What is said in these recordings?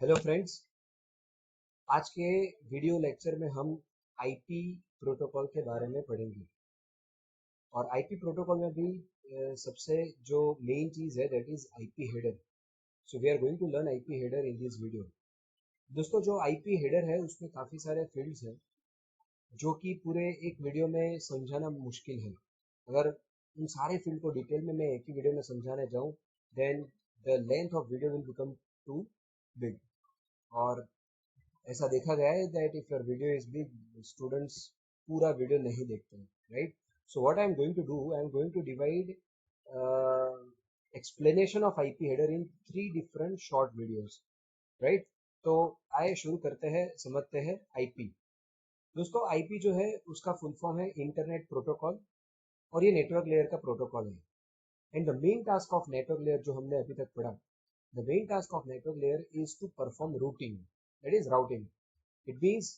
Hello friends, आज के video lecture में हम आईपी प्रोटोकॉल के बारे में पढ़ेंगे। और आईपी प्रोटोकॉल में भी सबसे जो मेन चीज़ है that is IP header. So we are going to learn IP header in this video. दोस्तों, जो आईपी हेडर है उसमें काफ़ी सारे फील्ड्स हैं जो कि पूरे एक वीडियो में समझाना मुश्किल है। अगर उन सारे फील्ड को डिटेल में मैं एक ही वीडियो में समझाने जाऊँ then the length of video will become too big. और ऐसा देखा गया है that if your video is big, students पूरा वीडियो नहीं देखते हैं, right? So what I am going to do, I am going to divide explanation of IP header in 3 different short videos, right? तो आइए शुरू करते हैं, समझते हैं आईपी। दोस्तों, आईपी जो है उसका फुल फॉर्म है इंटरनेट प्रोटोकॉल, और ये नेटवर्क लेयर का प्रोटोकॉल है। And the main task of network layer जो हमने अभी तक पढ़ा, the main task of network layer is to perform routing, that is routing. It means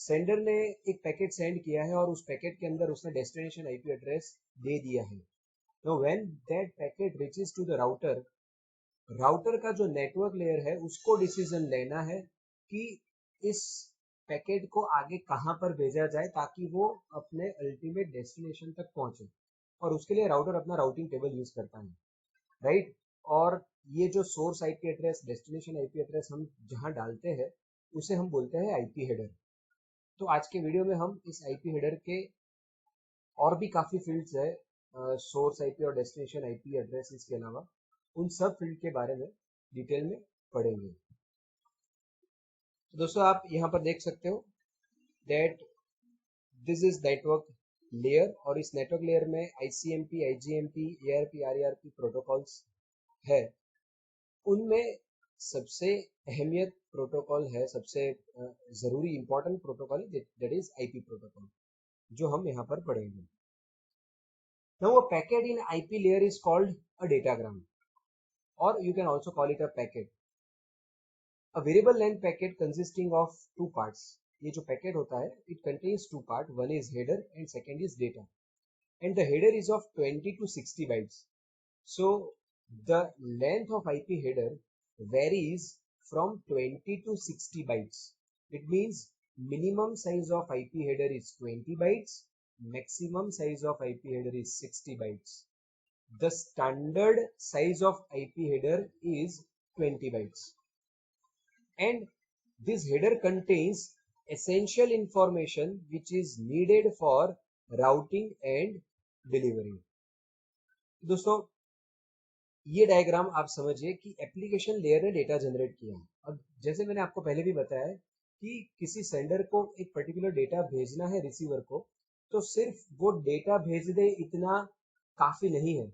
sender ने एक पैकेट सेंड किया है और उस पैकेट के अंदर उसने डेस्टिनेशन आईपी एड्रेस दे दिया है। No when that packet reaches to the router, router का जो नेटवर्क लेयर है उसको डिसीजन लेना है कि इस पैकेट को आगे कहां पर भेजा जाए ताकि वो अपने अल्टीमेट डेस्टिनेशन तक पहुंचे। और उसके लिए राउटर अपना राउटिंग टेबल यूज करता है, राइट? और ये जो source IP address, destination IP address हम जहां डालते हैं उसे हम बोलते हैं आईपी हेडर। तो आज के वीडियो में हम इस आईपी हेडर के और भी काफ़ी फील्ड्स है, सोर्स आईपी और डेस्टिनेशन आईपी एड्रेस के अलावा, उन सब फील्ड के बारे में डिटेल में पढ़ेंगे। तो दोस्तों, आप यहाँ पर देख सकते हो that this is network layer, और इस नेटवर्क लेयर में आईसीएमपी, आईजीएमपी, एआरपी, आरईआरपी प्रोटोकॉल्स है। उनमें सबसे अहमियत प्रोटोकॉल है, सबसे ज़रूरी important protocol that is IP protocol, जो हम यहाँ पर पढ़ेंगे। Now a packet in IP layer is called a datagram, or you can also call it a packet. A variable length packet consisting of two parts. ये जो packet होता है, it contains two parts. One is header and second is data. And the header is of 20 to 60 bytes. So the length of IP header varies from 20 to 60 bytes. It means minimum size of IP header is 20 bytes. Maximum size of IP header is 60 bytes. The standard size of IP header is 20 bytes, and this header contains essential information which is needed for routing and delivery. दोस्तों, ये diagram आप समझिए कि application layer ने data generate किया है। अब जैसे मैंने आपको पहले भी बताया है कि किसी सेंडर को एक पर्टिकुलर डेटा भेजना है रिसीवर को, तो सिर्फ वो डेटा भेज दे इतना काफी नहीं है।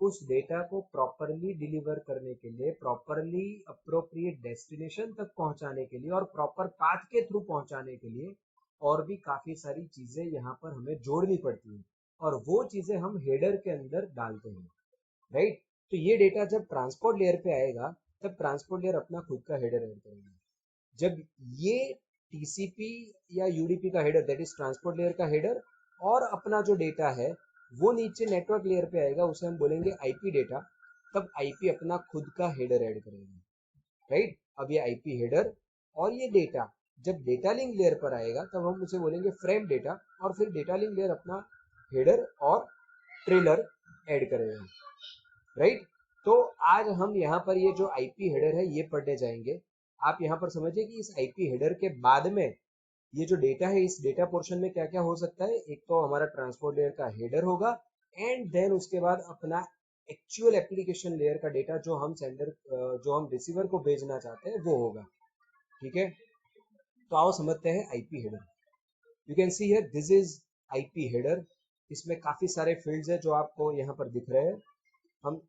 उस डेटा को प्रॉपरली डिलीवर करने के लिए, प्रॉपरली अप्रोप्रिएट डेस्टिनेशन तक पहुंचाने के लिए और प्रॉपर पाथ के थ्रू पहुंचाने के लिए और भी काफी सारी चीजें यहाँ पर हमें जोड़नी पड़ती हैं, और वो चीजें हम हेडर के अंदर डालते हैं, राइट? तो ये डेटा जब ट्रांसपोर्ट लेयर पे आएगा तब ट्रांसपोर्ट लेयर अपना खुद का हेडर ऐड करेगा। जब ये टीसीपी या यूडीपी का header, that is transport layer का हेडर, और अपना जो डेटा है वो नीचे नेटवर्क लेयर पे आएगा, उसे हम बोलेंगे आईपी डेटा। तब आईपी अपना खुद का हेडर ऐड करेगा, राइट? अब ये आईपी हेडर और ये डेटा जब डेटा लिंक लेयर पर आएगा तब हम उसे बोलेंगे फ्रेम डेटा, और फिर डेटा लिंक लेयर अपना हेडर और ट्रेलर ऐड करेगा, राइट? तो आज हम यहाँ पर ये जो आईपी हेडर है ये पढ़ने जाएंगे। आप यहाँ पर समझिए कि इस आईपी हेडर के बाद में ये जो डेटा है, इस डेटा पोर्शन में क्या क्या हो सकता है। एक तो हमारा ट्रांसपोर्ट लेयर का हेडर होगा, एंड देन उसके बाद अपना एक्चुअल एप्लीकेशन लेयर का डेटा जो हम सेंडर, जो हम रिसीवर को भेजना चाहते हैं वो होगा, ठीक है? तो आओ समझते हैं IP header. You can see here this is IP header. इसमें काफी सारे फील्ड्स है जो आपको यहाँ पर दिख रहे हैं। हम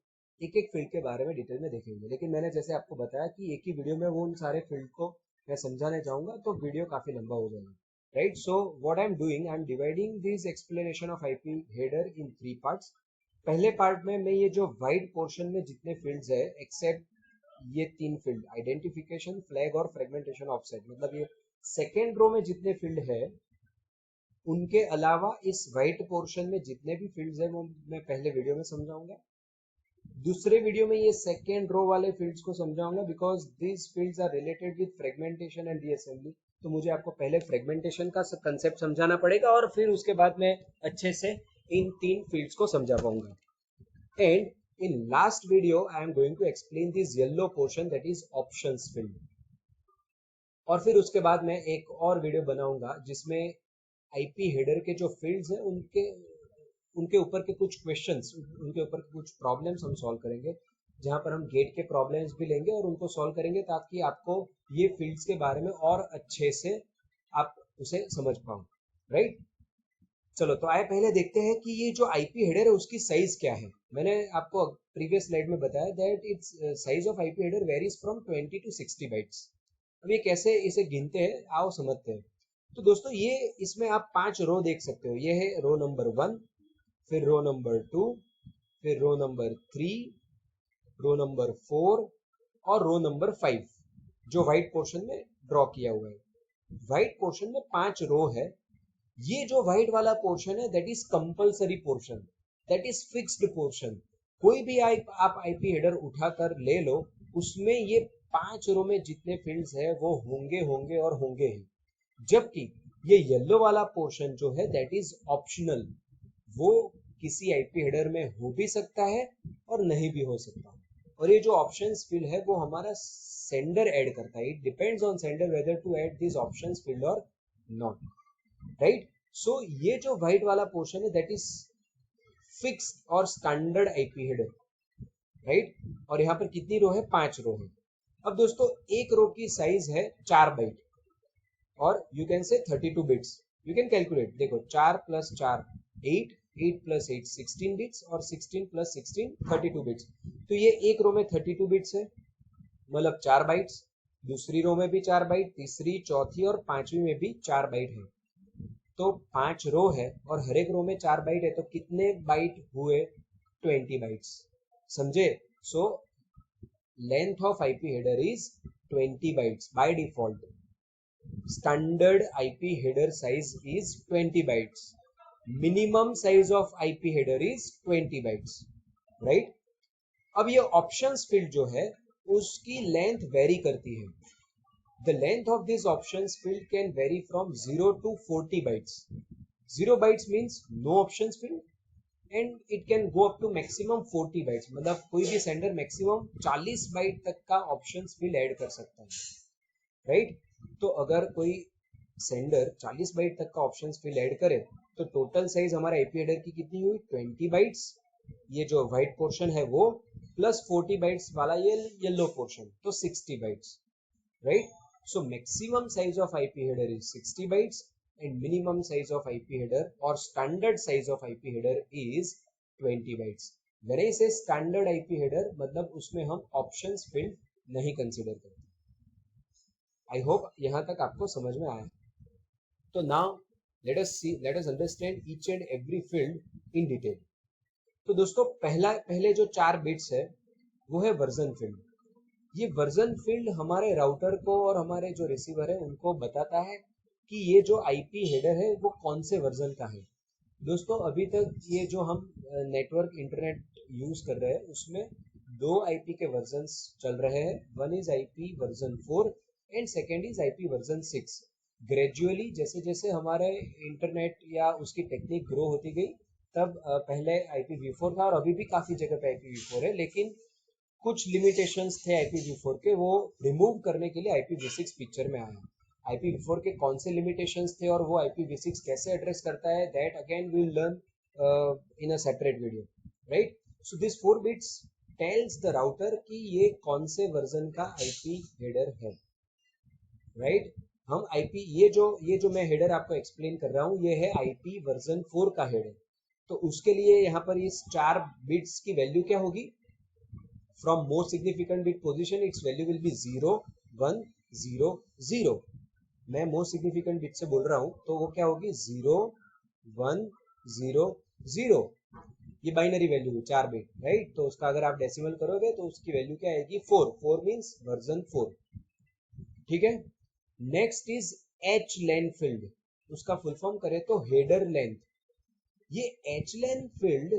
एक एक फील्ड के बारे में डिटेल में देखेंगे, लेकिन मैंने जैसे आपको बताया कि एक ही वीडियो में वो उन सारे फील्ड को मैं समझाने जाऊंगा तो वीडियो काफी लंबा हो जाएगा, right? So what I am doing, I am dividing this explanation of IP header in 3 parts. पहले पार्ट में मैं ये जो वाइट पोर्शन में जितने फील्ड्स है एक्सेप्ट ये 3 फील्ड, आइडेंटिफिकेशन, फ्लैग और फ्रेगमेंटेशन ऑफसेट, मतलब ये सेकेंड रो में जितने फील्ड है उनके अलावा इस वाइट पोर्शन में जितने भी फील्ड्स है वो मैं पहले वीडियो में समझाऊंगा। दूसरे वीडियो में ये सेकेंड रो वाले फील्ड्स को समझाऊंगा because this fields are related with fragmentation and reassembly. तो मुझे आपको पहले फ्रेगमेंटेशन का कंसेप्ट समझाना पड़ेगा और फिर उसके बाद मैं अच्छे से इन तीन फील्ड्स को समझा पाऊंगा। And in last video I am going to explain this yellow portion that is options field. और फिर उसके बाद मैं एक और वीडियो बनाऊंगा जिसमें आईपी हेडर के जो फील्ड्स हैं उनके ऊपर के कुछ क्वेश्चंस, उनके ऊपर के कुछ प्रॉब्लम्स हम सॉल्व करेंगे, जहां पर हम गेट के प्रॉब्लम्स भी लेंगे और उनको सॉल्व करेंगे ताकि आपको ये फील्ड्स के बारे में और अच्छे से आप उसे समझ पाओ। राइट, चलो तो आए पहले देखते हैं कि ये जो आईपी हेडर है उसकी साइज क्या है। मैंने आपको प्रीवियस स्लाइड में बताया that it's size of IP header varies from 20 to 60 bytes. अब ये कैसे इसे गिनते हैं आओ समझते हैं। तो दोस्तों ये इसमें आप 5 रो देख सकते हो। ये है रो नंबर 1, फिर रो नंबर 2, फिर रो नंबर 3, रो नंबर 4 और रो नंबर 5 जो व्हाइट पोर्शन में ड्रॉ किया हुआ है। व्हाइट पोर्शन में 5 रो है। ये जो व्हाइट वाला पोर्शन है that is compulsory portion, that is fixed portion. कोई भी आप आईपी हेडर उठाकर ले लो, उसमें ये 5 रो में जितने फील्ड्स है वो होंगे होंगे और होंगे ही। जबकि ये येलो वाला पोर्शन जो है दैट इज ऑप्शनल, वो किसी आईपी हेडर में हो भी सकता है और नहीं भी हो सकता। और ये जो ऑप्शंस फील्ड है वो हमारा सेंडर ऐड करता है। It depends on sender whether to add this options field और नॉट। राइट, सो ये जो व्हाइट वाला पोर्शन है दैट इज फिक्स्ड और स्टैंडर्ड आईपी हेडर। राइट, और यहाँ पर कितनी रो है? 5 रो है। अब दोस्तों एक रो की साइज है 4 बाइट और you can say 32 bits. You can calculate, देखो 4 + 4 8, 8 + 8 16 बिट्स और 16 + 16 32 बिट्स। तो ये एक रो में 32 बिट्स है, मतलब 4 बाइट्स। दूसरी रो में भी 4 बाइट, तीसरी, चौथी और पांचवी में भी 4 बाइट है। तो 5 रो है और हर एक रो में 4 बाइट है, तो कितने बाइट हुए? 20 बाइट्स। समझे? So length of IP header is 20 bytes by default. Standard IP header size is 20 bytes. Minimum size of IP header is 20 bytes. Right? अब ये options field जो है उसकी length vary करती है। The length of this options field can vary from 0 to 40 bytes. 0 bytes means no options field and it can go up to maximum 40 bytes. मतलब कोई भी sender maximum 40 byte तक का options field ऐड कर सकता है। राइट, तो अगर कोई सेंडर 40 बाइट तक का ऑप्शन फील्ड ऐड करे तो टोटल साइज हमारा आईपी हेडर की कितनी हुई? 20 बाइट्स। ये जो व्हाइट पोर्शन है वो प्लस 40 बाइट्स वाला ये येलो पोर्शन, तो 60 bytes. Right, so maximum size of IP header is 60 bytes and minimum size of IP header और standard size of IP header is 20 bytes. When I say standard IP header मतलब उसमें हम options field नहीं consider करते। I hope यहां तक आपको समझ में आया। तो now let us understand each and every field in detail. तो दोस्तों पहले जो 4 बिट्स है वो है वर्जन फील्ड। ये वर्जन फील्ड हमारे राउटर को और हमारे जो रिसीवर है उनको बताता है कि ये जो आईपी हेडर है वो कौन से वर्जन का है। दोस्तों अभी तक ये जो हम नेटवर्क इंटरनेट यूज कर रहे हैं उसमें 2 आईपी के वर्जन्स चल रहे हैं। One is IP version 4 and second is IP version 6। Gradually जैसे जैसे हमारे इंटरनेट या उसकी टेक्निक ग्रो होती गई तब पहले IPv4 था और अभी भी काफी जगह पे IPv4 है, लेकिन कुछ लिमिटेशंस थे IPv4 के, वो रिमूव करने के लिए IPv6 पिक्चर में आया। IPv4 के कौन से लिमिटेशंस थे और वो IPv6 कैसे एड्रेस करता है that again we will learn in a separate video. Right, so this 4 bits tells the router कि ये कौन से वर्जन का आईपी हेडर है। राइट, हम आईपी ये जो मैं हेडर आपको एक्सप्लेन कर रहा हूँ ये है आईपी वर्जन 4 का हेडर। तो उसके लिए यहाँ पर इस 4 बिट्स की वैल्यू क्या होगी? From most significant bit position it's value will be 0 1 0 0। मैं मोस्ट सिग्निफिकेंट बिट से बोल रहा हूँ तो वो क्या होगी? 0 1 0 0। ये बाइनरी वैल्यू है 4 बिट। राइट, तो उसका अगर आप डेसिमल करोगे तो उसकी वैल्यू क्या आएगी? 4। 4 मीन्स वर्जन 4। ठीक है, next is H lane field. उसका फुल फॉर्म करें तो हेडर लेंथ। ये एच लेन फील्ड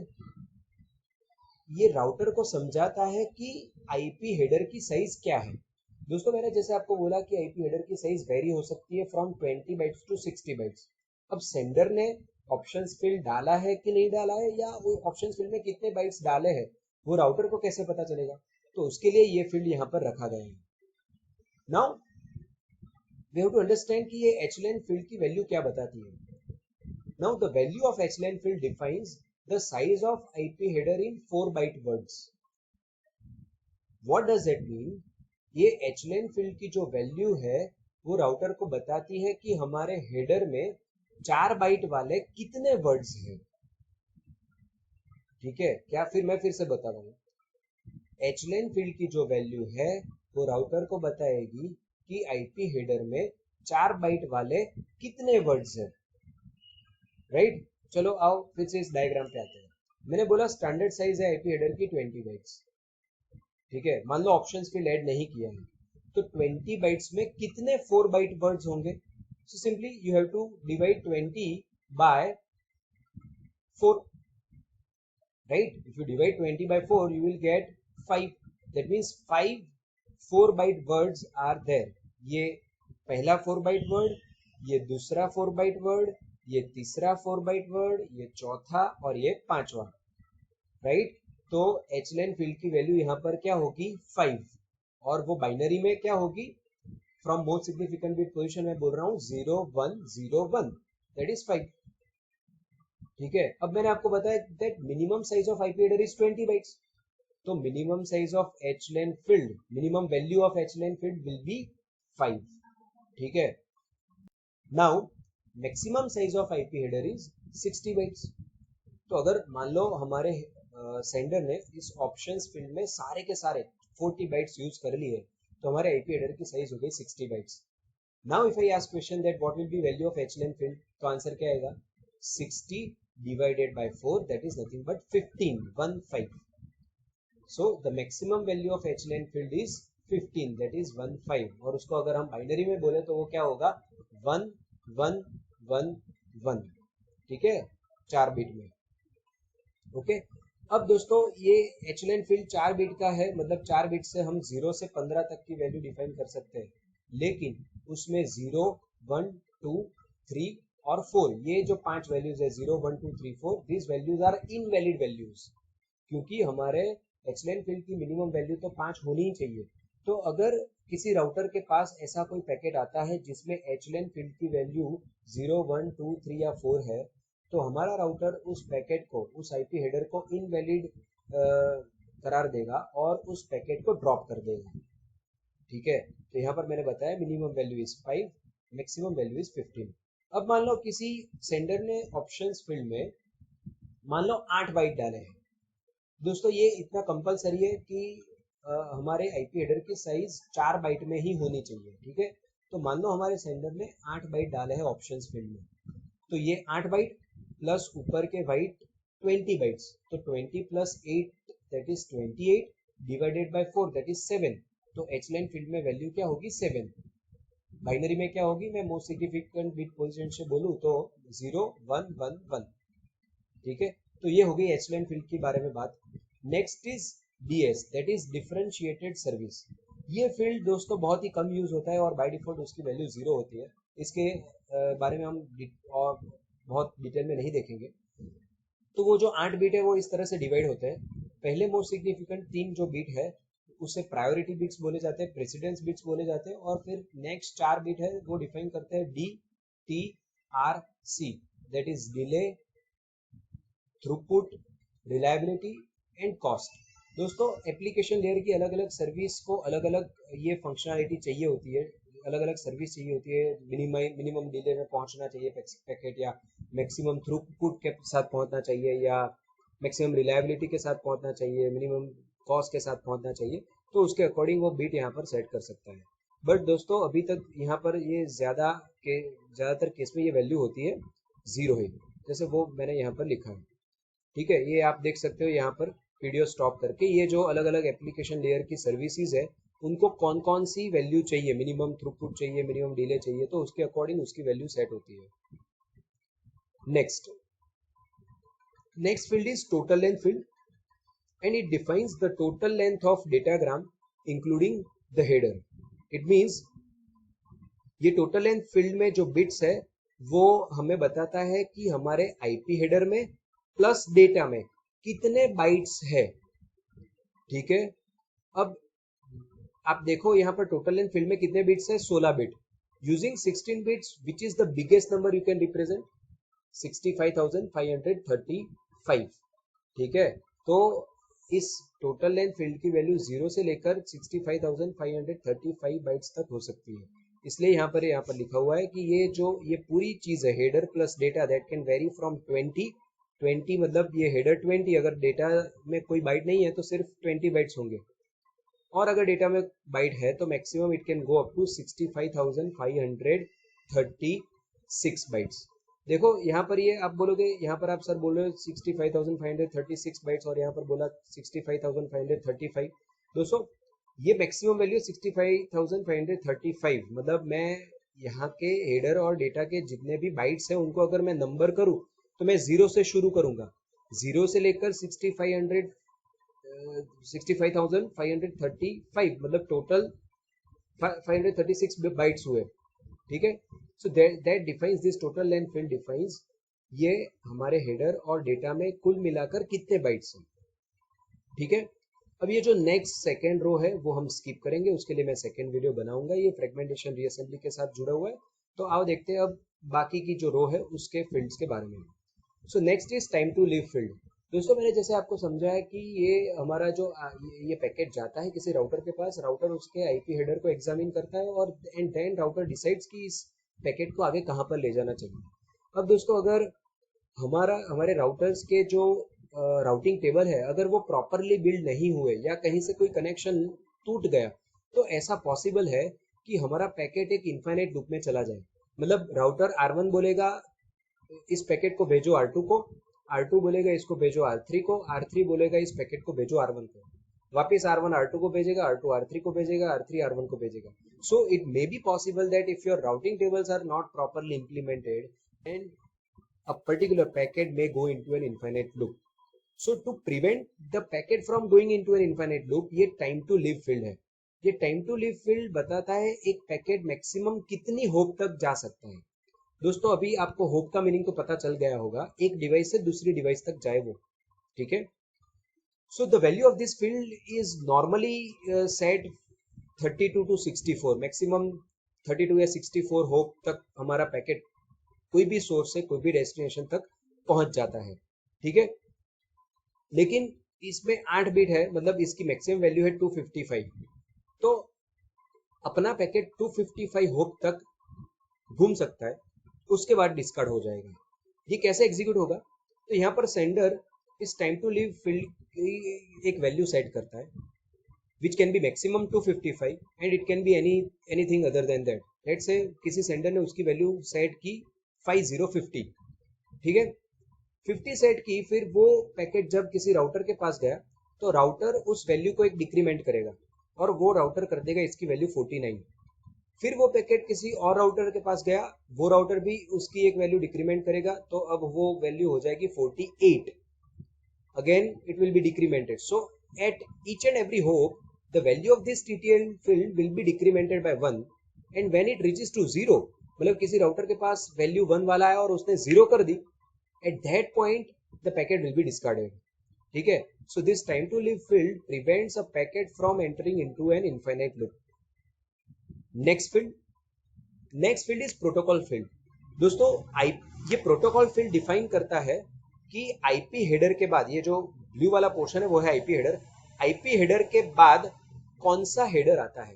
ये राउटर को समझाता है कि आईपी हेडर की साइज क्या है। दोस्तों मैंने जैसे आपको बोला कि आईपी हेडर की साइज वेरी हो सकती है फ्रॉम 20 बाइट्स टू 60 बाइट्स। अब सेंडर ने ऑप्शंस फील्ड डाला है कि नहीं डाला है, या वो ऑप्शंस फील्ड में कितने बाइट्स डाले हैं, वो राउटर को कैसे पता चलेगा? तो उसके लिए ये फील्ड यहाँ पर रखा गया है। Now we have to understand कि ये hlen फील्ड की वैल्यू क्या बताती है। Now the value of hlen field defines the size of IP header in 4 byte words. What does that mean? ये hlen फील्ड की जो वैल्यू है वो राउटर को बताती है कि हमारे हेडर में 4 बाइट वाले कितने वर्ड्स हैं। ठीक है क्या? फिर से बता रहा हूँ। hlen फील्ड की जो वैल्यू है वो राउटर को बताएगी कि आईपी हेडर में 4 बाइट वाले कितने वर्ड्स हैं। राइट, चलो आओ फिर से इस डायग्राम पे आते हैं। मैंने बोला स्टैंडर्ड साइज है आईपी हेडर की 20 बाइट्स। ठीक है, मान लो ऑप्शंस फील्ड ऐड नहीं किया है, तो 20 बाइट्स में कितने 4 बाइट वर्ड्स होंगे? So simply you have to divide 20 by 4, right? If you divide 20 by 4 you will get 5. That means 5 4 byte words are there. ये पहला 4 byte word, ये दूसरा 4 byte word, ये तीसरा 4 byte word, ये चौथा और ये पांचवा। राइट, तो hlen फील्ड की वैल्यू यहाँ पर क्या होगी? 5, और वो बाइनरी में क्या होगी? From most significant bit position में बोल रहा हूँ 0 1 0 1, दैट इज 5। ठीक है, अब मैंने आपको बताया that minimum size of IP header is 20 bytes, तो minimum size of hlen field, minimum value of hlen field will be 5। ठीक है, now maximum size of IP header is 60 bytes. तो अगर मान लो हमारे सेंडर ने इस ऑप्शंस फील्ड में सारे के सारे 40 बाइट्स यूज कर लिए, तो हमारे आईपी हेडर की साइज हो गई 60 bytes. Now if I ask question that what will be value of hlen field, तो आंसर क्या आएगा? 60 divided by 4, that is nothing but 15, 1 5. So the maximum value of hlen field is 15, that is 1 5, और उसको अगर हम binary में बोले तो वो क्या होगा? 1 1 1 1। ठीक है, 4 बिट में। ओके, अब दोस्तों ये hlen फील्ड 4 बिट का है, मतलब 4 बिट से हम 0 से 15 तक की वैल्यू डिफाइन कर सकते हैं, लेकिन उसमें 0 1 2 3 और 4, ये जो 5 वैल्यूज है 0 1 2 3 4, this values are invalid values, क्योंकि हमारे hlen फील्ड की मिनिमम वैल्यू तो 5 होनी ही चाहिए। तो अगर किसी राउटर के पास ऐसा कोई पैकेट आता है जिसमें hlen फील्ड की वैल्यू 0 1 2 3 या 4 है, तो हमारा राउटर उस पैकेट को, उस आईपी हेडर को इनवैलिड करार देगा और उस पैकेट को ड्रॉप कर देगा। ठीक है, तो यहाँ पर मैंने बताया minimum value is 5, maximum value is 15। अब मान लो किसी सेंडर ने ऑप्शंस फील्ड में मान लो 8 बाइट डाले हैं। दोस्तों ये इतना कंपलसरी है कि हमारे आईपी हेडर की साइज 4 बाइट में ही होनी चाहिए। ठीक है, तो मान लो हमारे सेंडर ने 8 बाइट डाले हैं ऑप्शंस फील्ड में, तो ये 8 बाइट प्लस ऊपर के बाइट 20 बाइट्स, तो 20 plus 8 that is 28 divided by 4 that is 7। तो hlen फील्ड में वैल्यू क्या होगी? 7। बाइनरी में क्या होगी? मैं मोस्ट सिग्निफिकेंट बिट पोजीशन से बोलूं तो 0 1 1 1। ठीक है, तो ये हो गई hlen फील्ड के बारे में बात। Next is ds, that is differentiated service. ये फील्ड दोस्तों बहुत ही कम यूज होता है और बाय डिफॉल्ट उसकी वैल्यू 0 होती है। इसके बारे में हम और बहुत डिटेल में नहीं देखेंगे। तो वो जो 8 बिट है वो इस तरह से डिवाइड होते हैं। पहले मोस्ट सिग्निफिकेंट 3 जो बिट है उसे प्रायोरिटी बिट्स बोले जाते हैं, प्रेसिडेंस बिट्स बोले जाते हैं, और फिर नेक्स्ट 4 बिट है वो डिफाइन करते हैं D T R C, that is delay, throughput, reliability and cost. दोस्तों एप्लीकेशन लेयर की अलग अलग सर्विस को अलग अलग ये फंक्शनैलिटी चाहिए होती है, अलग अलग सर्विस चाहिए होती है। मिनिमम डिले में पहुंचना चाहिए पैकेट, या मैक्सिमम थ्रूपुट के साथ पहुंचना चाहिए, या मैक्सिमम रिलायबिलिटी के साथ पहुंचना चाहिए, मिनिमम कॉस्ट के साथ पहुंचना चाहिए। तो उसके अकॉर्डिंग वो बिट यहाँ पर सेट कर सकता है। बट दोस्तों अभी तक यहाँ पर ये ज़्यादातर केस में ये वैल्यू होती है 0 ही, जैसे वो मैंने यहाँ पर लिखा है। ठीक है, ये आप देख सकते हो यहाँ पर वीडियो स्टॉप करके, ये जो अलग अलग एप्लीकेशन लेयर की सर्विसेज है उनको कौन कौन सी वैल्यू चाहिए, मिनिमम थ्रूपुट चाहिए, मिनिमम डिले चाहिए, तो उसके अकॉर्डिंग उसकी वैल्यू सेट होती है। Next field is total length field. and it defines the total length of datagram including the header. It means ये टोटल लेंथ फील्ड में जो बिट्स है वो हमें बताता है कि हमारे आईपी हेडर में प्लस डेटा में कितने बाइट्स है। ठीक है, अब आप देखो यहाँ पर टोटल लेंथ फील्ड में कितने बिट्स है, 16 bit. Using 16 bits which is the biggest number you can represent, 65,535। ठीक है, तो इस टोटल लेंथ फील्ड की वैल्यू 0 से लेकर 65,535 बाइट्स तक हो सकती है। इसलिए यहाँ पर लिखा हुआ है कि ये पूरी चीज है header plus data that can very from 20 मतलब ये हेडर 20, अगर डेटा में कोई बाइट नहीं है तो सिर्फ 20 बाइट्स होंगे, और अगर डेटा में बाइट है तो maximum it can go up to 65,536 bytes. देखो यहाँ पर ये आप बोलोगे, यहाँ पर आप सर बोल रहे हो 65,536 बाइट्स और यहाँ पर बोला 65,535। दोस्तों ये मैक्सिमम वैल्यू 65,535, मतलब मैं यहाँ के हेडर और डेटा के जितने भी बाइट्स हैं उनको अगर मैं नंबर करूँ तो मैं 0 से शुरू करूंगा, 0 से लेकर 65,535 मतलब टोटल 536 बाइट्स हुए। ठीक है, so that defines this total length field defines ये हमारे हेडर और डेटा में कुल मिलाकर कितने बाइट्स हैं। ठीक है, अब ये जो नेक्स्ट सेकेंड रो है वो हम स्किप करेंगे, उसके लिए मैं सेकेंड वीडियो बनाऊंगा, ये फ्रेगमेंटेशन रीअसेंबली के साथ जुड़ा हुआ है। तो आओ देखते हैं अब बाकी की जो रो है उसके फील्ड्स के बारे में। So next is time to live field. दोस्तों मैंने जैसे आपको समझाया कि ये हमारा जो ये पैकेट जाता है किसी राउटर के पास, राउटर उसके आईपी हेडर को एग्जामिन करता है और एंड देन राउटर डिसाइड्स कि इस पैकेट को आगे कहाँ पर ले जाना चाहिए। अब दोस्तों अगर हमारे राउटर्स के जो राउटिंग टेबल है अगर वो प्रॉपरली बिल्ड नहीं हुए या कहीं से कोई कनेक्शन टूट गया तो ऐसा पॉसिबल है कि हमारा पैकेट एक इनफाइनाइट लूप में चला जाए। मतलब राउटर R1 बोलेगा इस पैकेट को भेजो R2 को, R2 बोलेगा इसको भेजो R3 को, R3 बोलेगा इस पैकेट को भेजो R1 को, वापस R1 R2 को भेजेगा, R2 R3 को भेजेगा, R3 R1 को भेजेगा। So it may be possible that if your routing tables are not properly implemented and a particular packet may go into an infinite loop. So to prevent the packet from going into an infinite loop, ये time to live field है। ये time to live field बताता है एक packet maximum कितनी hope तक जा सकता है। दोस्तों अभी आपको होप का मीनिंग तो पता चल गया होगा, एक डिवाइस से दूसरी डिवाइस तक जाए वो। ठीक है, so the value of this field is normally set 32 to 64, maximum 32 या 64 होप तक हमारा पैकेट कोई भी सोर्स से कोई भी डेस्टिनेशन तक पहुंच जाता है। ठीक है, लेकिन इसमें 8 बिट है, मतलब इसकी मैक्सिमम वैल्यू है 255, तो अपना पैकेट 255 होप तक घूम सकता है, उसके बाद डिस्कार्ड हो जाएगा। ये कैसे एग्जीक्यूट होगा, तो यहाँ पर सेंडर इस टाइम टू लीव फील्ड की एक वैल्यू सेट करता है which can be maximum 255 and it can be anything other than that. Let's say किसी सेंडर ने उसकी वैल्यू सेट की 5050, ठीक है, 50 सेट की, फिर वो पैकेट जब किसी राउटर के पास गया तो राउटर उस वैल्यू को एक डिक्रीमेंट करेगा और वो राउटर कर देगा इसकी वैल्यू 49। फिर वो पैकेट किसी और राउटर के पास गया, वो राउटर भी उसकी एक वैल्यू डिक्रीमेंट करेगा, तो अब वो वैल्यू हो जाएगी 48। Again it will be decremented, so at each and every hop the value of this TTL field will be decremented by 1 and when it reaches to 0, मतलब किसी राउटर के पास वैल्यू 1 वाला है और उसने 0 कर दी, at that point the packet will be discarded। ठीक है, so this time to live field prevents a packet from entering into an infinite loop। next field is protocol field। दोस्तों ये प्रोटोकॉल फील्ड डिफाइन करता है कि IP header के बाद, ये जो ब्लू वाला पोर्शन है वो है आईपी हेडर, आईपी हेडर के बाद कौन सा हेडर आता है,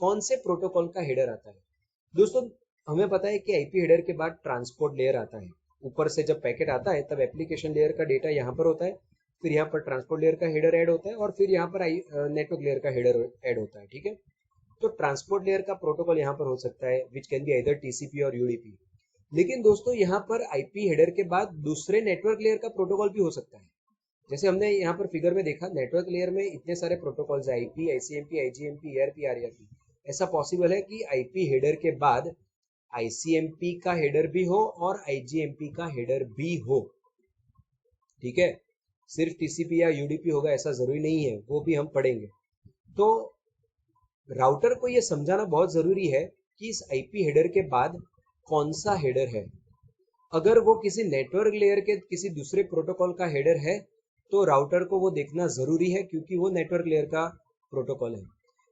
कौन से प्रोटोकॉल का हेडर आता है। दोस्तों हमें पता है कि आईपी हेडर के बाद ट्रांसपोर्ट लेयर आता है, ऊपर से जब पैकेट आता है तब एप्लीकेशन लेयर का डेटा यहाँ पर होता है, फिर यहाँ पर ट्रांसपोर्ट लेयर का हेडर ऐड होता है और फिर यहाँ पर नेटवर्क लेयर का हेडर ऐड होता है। ठीक है, तो ट्रांसपोर्ट लेयर का प्रोटोकॉल यहाँ पर हो सकता है which can be either TCP और यूडीपी। लेकिन दोस्तों यहाँ पर आईपी हेडर के बाद दूसरे नेटवर्क लेयर का प्रोटोकॉल भी हो सकता है। जैसे हमने यहाँ पर फिगर में देखा, नेटवर्क लेयर में इतने सारे प्रोटोकॉल्स है, आईपी, आईसीएमपी, आईजीएमपी, ईआरपी, आरईआरपी। ऐसा पॉसिबल है कि आईपी हेडर के बाद आईसीएमपी का हेडर भी हो और आईजीएमपी का हेडर भी हो। ठीक है, सिर्फ टीसीपी या यूडीपी होगा ऐसा जरूरी नहीं है, वो भी हम पढ़ेंगे। तो राउटर को ये समझाना बहुत जरूरी है कि इस आईपी हेडर के बाद कौन सा हेडर है। अगर वो किसी नेटवर्क लेयर के किसी दूसरे प्रोटोकॉल का हेडर है तो राउटर को वो देखना जरूरी है, क्योंकि वो नेटवर्क लेयर का प्रोटोकॉल है।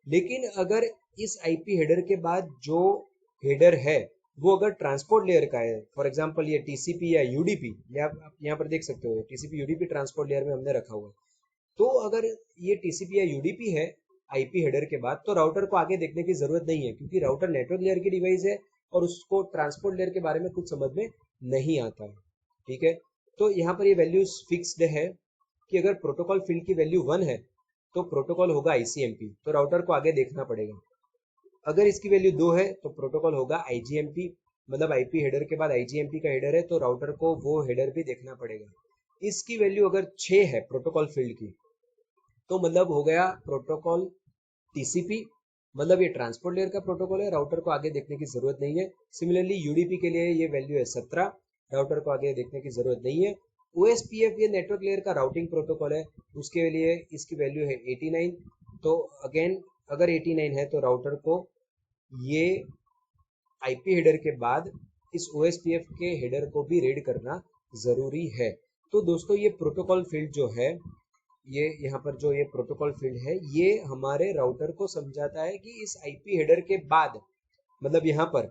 लेकिन अगर इस आईपी हेडर के बाद जो हेडर है वो अगर ट्रांसपोर्ट लेयर का है, फॉर एग्जांपल ये टीसीपी या यूडीपी, या आप यहाँ पर देख सकते हो टीसीपी यूडीपी ट्रांसपोर्ट लेयर में हमने रखा हुआ है, तो अगर ये टीसीपी या यूडीपी है आईपी हेडर के बाद, तो राउटर को आगे देखने की जरूरत नहीं है, क्योंकि राउटर नेटवर्क लेयर की डिवाइस है और उसको ट्रांसपोर्ट लेयर के बारे में कुछ समझ में नहीं आता है। ठीक है, तो यहाँ पर ये वैल्यूज फिक्स्ड है कि अगर प्रोटोकॉल फील्ड की वैल्यू 1 है तो प्रोटोकॉल होगा आईसीएमपी, तो राउटर को आगे देखना पड़ेगा। अगर इसकी वैल्यू 2 है तो प्रोटोकॉल होगा आईजीएमपी, मतलब आईपी हेडर के बाद आईजीएमपी का हेडर है तो राउटर को वो हेडर भी देखना पड़ेगा। इसकी वैल्यू अगर 6 है प्रोटोकॉल फील्ड की, तो मतलब हो गया प्रोटोकॉल टीसीपी, मतलब ये ट्रांसपोर्ट लेयर का प्रोटोकॉल है, राउटर को आगे देखने की जरूरत नहीं है। सिमिलरली यूडीपी के लिए ये वैल्यू है 17, राउटर को आगे देखने की जरूरत नहीं है। ओएसपीएफ ये नेटवर्क लेयर का राउटिंग प्रोटोकॉल है, उसके लिए इसकी वैल्यू है 89, तो अगेन अगर 89 है तो राउटर को ये आईपी हेडर के बाद इस ओएसपीएफ के हेडर को भी रीड करना जरूरी है। तो दोस्तों ये प्रोटोकॉल फील्ड जो है, ये यहाँ पर जो ये प्रोटोकॉल फील्ड है, ये हमारे राउटर को समझाता है कि इस आईपी हेडर के बाद, मतलब यहाँ पर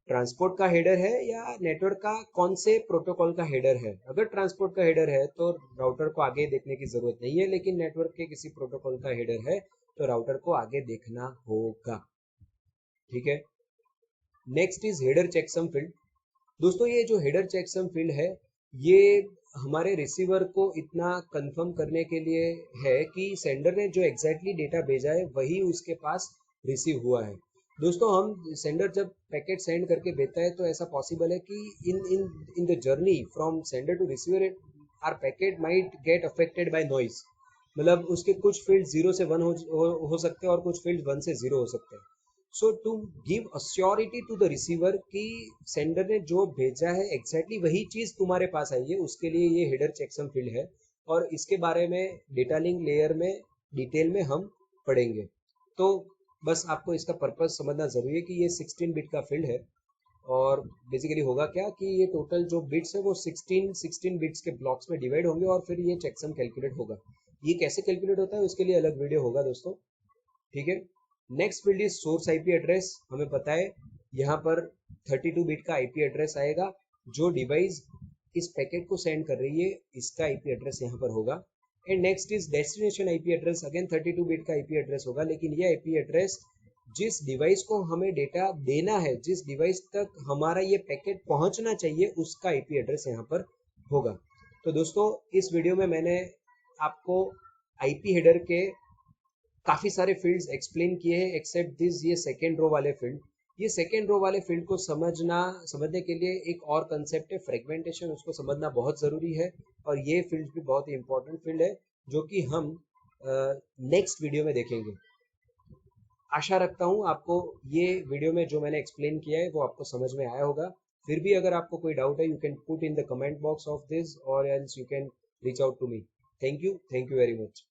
ट्रांसपोर्ट का हेडर है या नेटवर्क का कौन से प्रोटोकॉल का हेडर है। अगर ट्रांसपोर्ट का हेडर है तो राउटर को आगे देखने की जरूरत नहीं है, लेकिन नेटवर्क के किसी प्रोटोकॉल का हेडर है तो राउटर को आगे देखना होगा। ठीक है, next is header checksum field. दोस्तों ये जो हेडर चेकसम फील्ड है, ये हमारे रिसीवर को इतना कंफर्म करने के लिए है कि सेंडर ने जो एग्जैक्टली डेटा भेजा है वही उसके पास रिसीव हुआ है। दोस्तों हम सेंडर जब पैकेट सेंड करके भेजता है तो ऐसा पॉसिबल है कि in in in the journey from sender to receiver our packet might get affected by noise, मतलब उसके कुछ फील्ड 0 से 1 हो सकते हैं और कुछ फील्ड 1 से 0 हो सकते हैं। So to give assurity to the receiver कि सेंडर ने जो भेजा है एग्जैक्टली वही चीज तुम्हारे पास आई है, उसके लिए ये हेडर चेकसम फील्ड है, और इसके बारे में डेटा लिंक लेयर में डिटेल में हम पढ़ेंगे। तो बस आपको इसका पर्पस समझना जरूरी है कि ये 16 बिट का फील्ड है, और बेसिकली होगा क्या कि ये टोटल जो बिट्स है वो 16 बिट्स के ब्लॉक्स में डिवाइड होंगे और फिर ये चेकसम कैलकुलेट होगा। ये कैसे कैलकुलेट होता है उसके लिए अलग वीडियो होगा दोस्तों। ठीक है, next field is source IP address. हमें पता है यहाँ पर 32 बिट का आईपी एड्रेस आएगा, जो डिवाइस इस पैकेट को सेंड कर रही है इसका आईपी एड्रेस यहाँ पर होगा। And next is destination IP address, again 32 bit का आईपी एड्रेस होगा, लेकिन ये आईपी एड्रेस जिस डिवाइस को हमें डेटा देना है, जिस डिवाइस तक हमारा ये पैकेट पहुंचना चाहिए, उसका आईपी एड्रेस यहाँ पर होगा। तो दोस्तों इस वीडियो में मैंने आपको आईपी हेडर के काफी सारे फील्ड्स एक्सप्लेन किए हैं, एक्सेप्ट दिस ये सेकेंड रो वाले फील्ड। ये सेकेंड रो वाले फील्ड को समझने के लिए एक और कंसेप्ट है फ्रेगमेंटेशन, उसको समझना बहुत जरूरी है, और ये फील्ड भी बहुत ही इंपॉर्टेंट फील्ड है जो कि हम नेक्स्ट वीडियो में देखेंगे। आशा रखता हूँ आपको ये वीडियो में जो मैंने एक्सप्लेन किया है वो आपको समझ में आया होगा। फिर भी अगर आपको कोई डाउट है, you can put in the comment box of this or else you can reach out to me. Thank you very much.